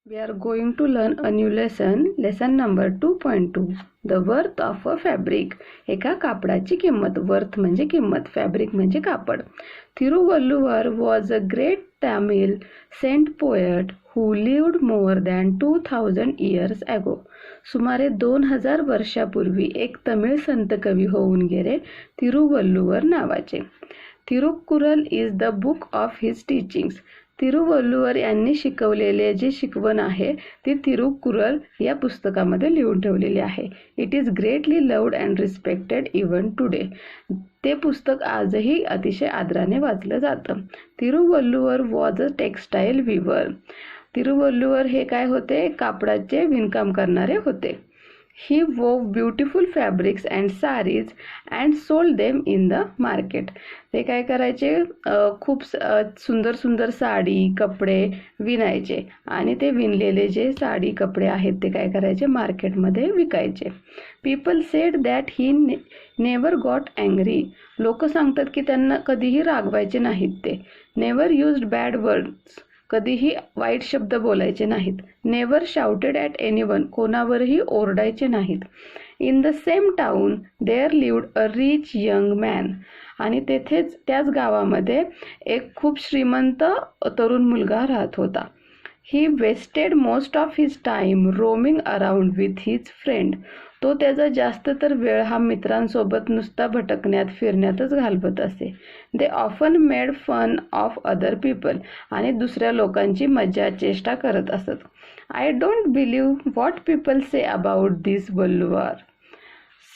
We are going to learn a new lesson number 2.2, the worth of a fabric. एका कापडाची किंमत. Worth म्हणजे किंमत, फॅब्रिक म्हणजे कापड. Thiruvalluvar was a great Tamil saint poet who lived more than 2000 years ago. सुमारे 2000 वर्षापूर्वी एक तमिळ संत कवी होऊन गेले तिरुवल्लुवर नावाचे. Thirukkural is the book of his teachings. Thiruvalluvar यांनी शिकवलेले जे शिकवण आहे ती तिरुकुरल या पुस्तकामध्ये लिहून ठेवलेली आहे. It is greatly loved and respected even today. ते पुस्तक आजही अतिशय आदराने वाचलं जातं. तिरुवल्लुवर वॉज अ टेक्स्टाईल विवर. तिरुवल्लुवर हे काय होते? कापडाचे विणकाम करणारे होते. He wove beautiful fabrics and sarees and sold them in the market. ते काय करायचे? खूप सुंदर सुंदर साडी कपडे विणायचे आणि ते विणलेले जे साडी कपडे आहेत ते काय करायचे? मार्केटमध्ये विकायचे. People said that he never got angry. लोक सांगतात की त्यांना कधीही रागवायचे नाहीत ते. Never used bad words. कधीही वाईट शब्द बोलायचे नाहीत. Never shouted at anyone. कोणावरही ओरडायचे नाहीत. In the same town there lived a rich young man. आणि तेथेच त्याच गावामध्ये एक खूप श्रीमंत तरुण मुलगा राहत होता. He wasted most of his time roaming around with his friend. तो त्याचा जास्त तर वेळ हा मित्रांसोबत नुसता भटकण्यात फिरण्यातच घालवत असे. They often made fun of other people. आणि दुसऱ्या लोकांची मज्जा चेष्टा करत असत. I don't believe what people say about this Valluvar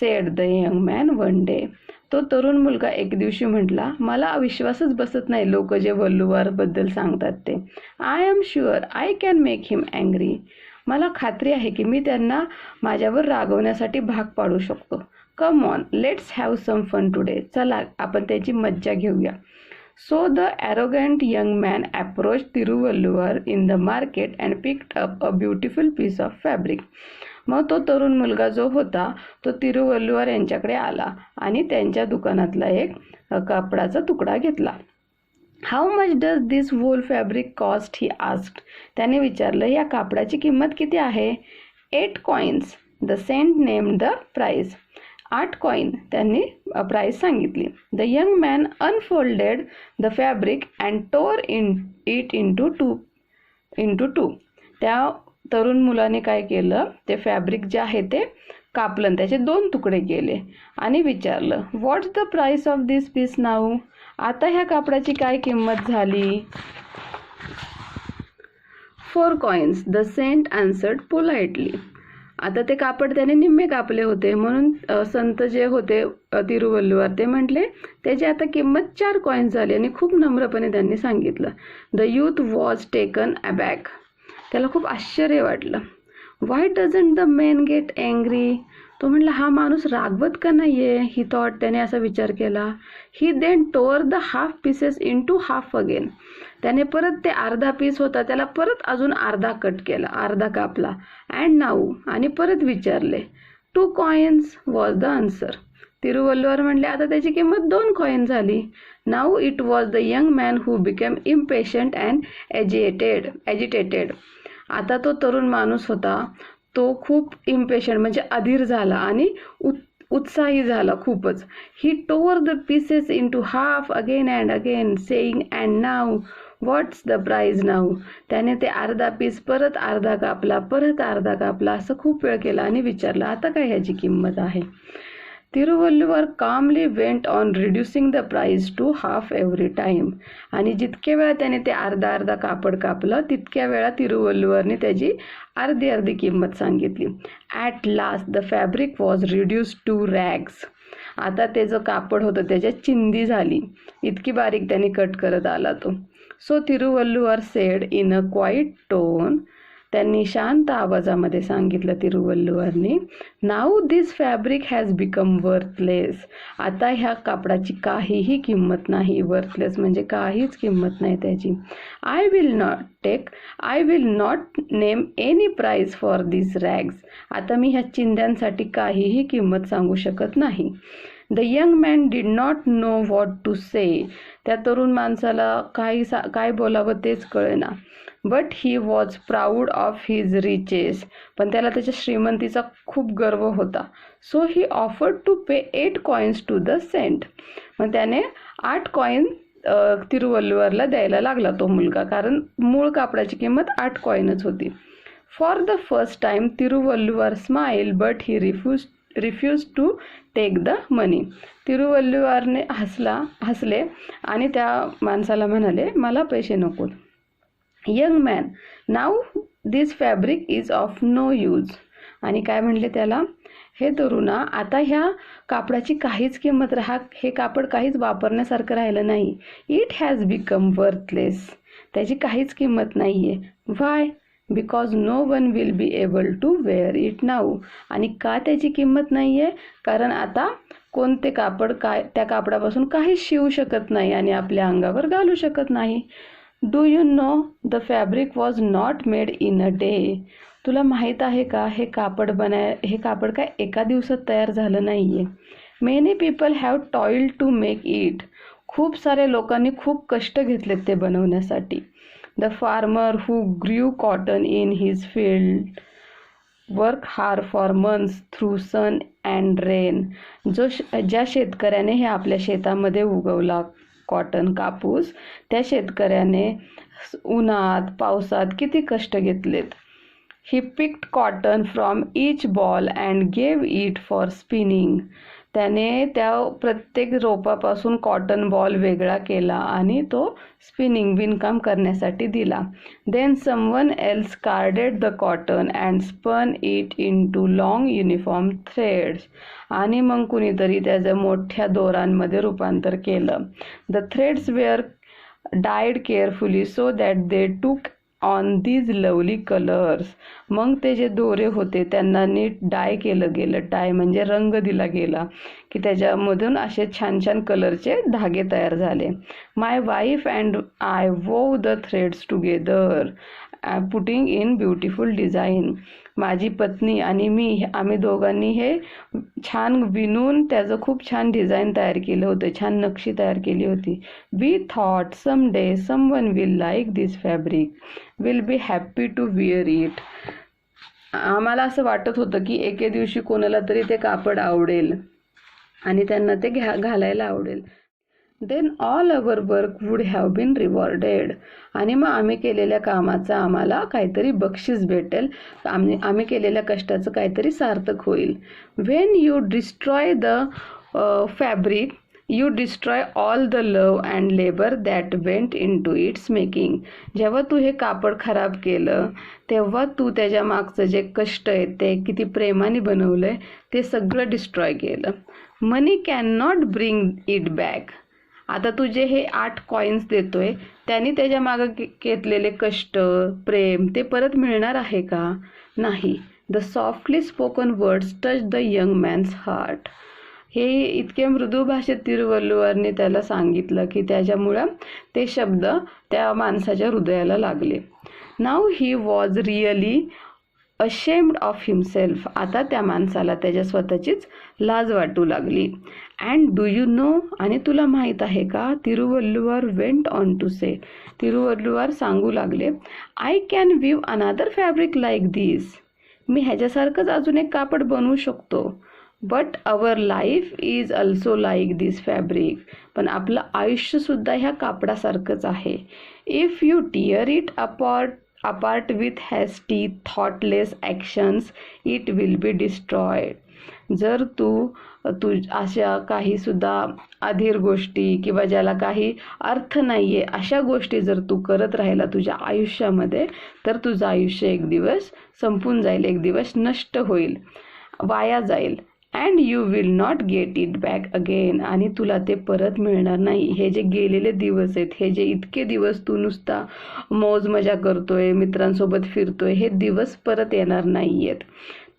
said the young man one day. तो तरुण मुलगा एक दिवशी म्हटला, मला विश्वासच बसत नाही लोक जे वल्लुवर बद्दल सांगतात ते. I am sure I can make him angry. मला खात्री आहे की मी त्यांना माझ्यावर रागवण्यासाठी भाग पाडू शकतो. Come on let's have some fun today. चला आपण त्याची मज्जा घेऊया. So the arrogant young man approach Thiruvalluvar in the market and picked up a beautiful piece of fabric. मग तो तरुण मुलगा जो होता तो तिरुवल्लुवर यांच्याकडे आला आणि त्यांच्या दुकानातला एक कापडाचा तुकडा घेतला. How much does this wool fabric cost he asked. त्याने विचारलं, या कापडाची किंमत किती आहे? 8 coins. The saint named the price. 8 coin त्यांनी प्राइस सांगितली. The young man unfolded the fabric and tore it into two. त्या तरुण मुलाने काय केलं? ते फॅब्रिक जे आहे ते कापलं, त्याचे 2 तुकडे केले आणि विचारलं, what's the price of this piece now. आता ह्या कापडाची काय किंमत झाली? 4 coins. The saint answered politely. आता ते कापड त्याने निम्मे कापले होते म्हणून संत जे होते तिरुवल्लुवर ते म्हटले त्याची आता किंमत 4 coins झाली आणि खूप नम्रपणे त्यांनी सांगितलं. The youth was taken aback. त्याला खूप आश्चर्य वाटलं. Why doesn't the man get angry. तो म्हणला, हा माणूस रागवत का नाहीये? He thought. त्याने असा विचार केला. He then tore the half pieces into half again. त्याने परत ते अर्धा पीस होता त्याला परत अजून अर्धा कट केला, अर्धा कापला. And now. आणि परत विचारले. 2 coins was the answer. Thiruvalluvar म्हणले, आता त्याची किंमत 2 coin झाली. Now it was the young man who became impatient and agitated. आता तो तरुण माणूस होता तो खूप इम्पेशंट म्हणजे अधीर झाला आणि उत्साही झाला खूपच. He tore the pieces into half again and again saying and now what's the price now. त्याने ते अर्धा पीस परत अर्धा कापला, परत अर्धा कापला, असं खूप वेळ केला आणि विचारलं, आता काय ह्याची किंमत आहे? Thiruvalluvar calmly went on reducing the price to half every time. आणि जितक्या वेळा त्याने ते अर्धा अर्धा कापड कापलं तितक्या वेळा तिरुवल्लुवरने त्याची अर्धी अर्धी किंमत सांगितली. At last the fabric was reduced to rags. आता ते जो कापड होतं त्याच्यात चिंदी झाली, इतकी बारीक त्याने कट करत आला तो. So Thiruvalluvar said in a quiet tone. त्यांनी शांत आवाजामध्ये सांगितलं तिरुवल्लुवरनी, now this fabric has become worthless. आता ह्या कापडाची काहीही किंमत नाही. वर्थलेस म्हणजे काहीच किंमत नाही त्याची. I will not name any price for this rags. आता मी ह्या चिंध्यांसाठी काहीही किंमत सांगू शकत नाही. The young man did not know what to say. त्या तरुण माणसाला काय बोलावं तेच कळेना. But he was proud of his riches. पण त्याला त्याच्या श्रीमंतीचा खूप गर्व होता. So he offered to pay 8 coins to the saint. मग त्याने 8 कॉईन तिरुवल्लुवरला द्यायला लागला तो मुलगा, कारण मूळ कापडाची किंमत 8 coins होती. For the first time Thiruvalluvar smile but he refuse to take the money. तिरुवल्लुवरने हसले आणि त्या माणसाला म्हणाले, मला पैसे नकोत. Young man, now this fabric is of no use. आणि काय म्हणले त्याला, हे तरुणा, आता ह्या कापडाची काहीच किंमत हे कापड काहीच वापरण्यासारखं राहिलं नाही. It has become worthless. त्याची काहीच किंमत नाही आहे. Why? Because no one will be able to wear it now. आणि का त्याची किंमत नाही आहे? कारण आता कोणते कापड त्या कापडापासून काही शिवू शकत नाही आणि आपल्या अंगावर घालू शकत नाही. Do you know the fabric was not made in a day. तुला माहीत आहे का, हे कापड काय एका दिवसात तयार झालं नाही आहे. Many people have toiled to make it. खूप साऱ्या लोकांनी खूप कष्ट घेतलेत ते बनवण्यासाठी. The farmer who grew cotton in his field work hard for months through sun and rain. ज्या शेतकऱ्याने हे आपल्या शेतामध्ये उगवला कॉटन कापूस, त्या शेतकऱ्याने उन्हात पावसात किती कष्ट घेतलेत. He picked cotton from each ball and gave it for spinning. त्याने त्या प्रत्येक रोपापासून कॉटन बॉल वेगळा केला आणि तो विणकाम करण्यासाठी दिला. Then someone else carded the cotton and spun it into long uniform threads. आणि मग कुणीतरी त्याचं मोठ्या दोरांमध्ये रूपांतर केलं. The threads were dyed carefully so that they took on these lovely colours. मग ते जे दोरे होते त्यांना नीट डाय केलं गेलं. डाय म्हणजे रंग दिला गेला की त्याच्यामधून असे छान छान कलरचे धागे तयार झाले. My wife and I wove the threads together putting in beautiful design. माझी पत्नी आणि मी, आम्ही दोघांनी हे छान विणून त्याचं खूप छान डिझाईन तयार केलं होतं, छान नक्षी तयार केली होती. We thought some day someone will like this fabric, will be happy to wear it. आम्हाला असं वाटत होतं की एके दिवशी कोणाला तरी ते कापड आवडेल आणि त्यांना ते घालायला आवडेल. Then all our work would have been rewarded. आणि मग आम्ही केलेल्या कामाचं आम्हाला काहीतरी बक्षीस भेटेल, आम्ही केलेल्या कष्टाचं काहीतरी सार्थक होईल. When you destroy the fabric you destroy all the love and labour that went into its making. जेव्हा तू हे कापड खराब केलं तेव्हा तू त्याच्या मागचं जे कष्ट आहे, ते किती प्रेमाने बनवलं आहे, ते सगळं डिस्ट्रॉय केलं. Money can not bring it back. आता तू जे हे 8 coins देतोय त्यांनी त्याच्या मागं घेतलेले कष्ट, प्रेम ते परत मिळणार आहे का? नाही. The softly spoken words touch the young man's heart. हे इतके मृदू भाषेत तिरुवल्लुवरने त्याला सांगितलं की त्याच्यामुळं ते शब्द त्या माणसाच्या हृदयाला लागले. Now he was really ashamed of himself. आता त्या माणसाला त्याच्या स्वतःचीच लाज वाटू लागली. अँड डू यू नो, आणि तुला माहीत आहे का, तिरुवल्लुवर वेंट ऑन टू से. तिरुवल्लुवर सांगू लागले, आय कॅन वीव अनादर फॅब्रिक लाईक दिस. मी ह्याच्यासारखंच अजून एक कापड बनवू शकतो. But our life is also like this fabric. पण आपलं आयुष्यसुद्धा ह्या कापडासारखंच आहे. If you tear it apart with hasty thoughtless actions it will be destroyed. जर तू अशा काही सुद्धा अधीर गोष्टी किंवा ज्याला काही अर्थ नाहीये अशा गोष्टी जर तू करत राहिला तुझ्या आयुष्यामध्ये, तर तुझं आयुष्य एक दिवस संपून जाईल, एक दिवस नष्ट होईल, वाया जाईल. And you will not get it back again. आणि तुला ते परत मिळणार नाही. हे जे गेलेले दिवस आहेत, हे जे इतके दिवस तू नुसता मौज मजा करतोय, मित्रांसोबत फिरतोय, हे दिवस परत येणार नाही आहेत.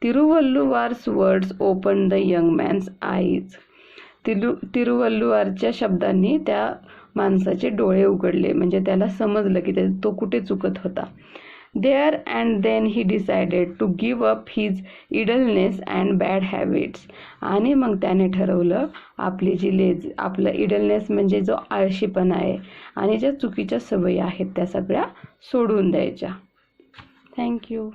Thiruvalluvar's words open the young man's eyes. तिरुवल्लुवरच्या शब्दांनी त्या माणसाचे डोळे उघडले, म्हणजे त्याला समजलं की तो कुठे चुकत होता. There and then he decided to give up his idleness and bad habits. आणि मग त्याने ठरवलं आपली आपलं इडलनेस म्हणजे जो आळशीपणा आहे आणि ज्या चुकीच्या सवयी आहेत त्या सगळ्या सोडून द्यायच्या. थँक्यू.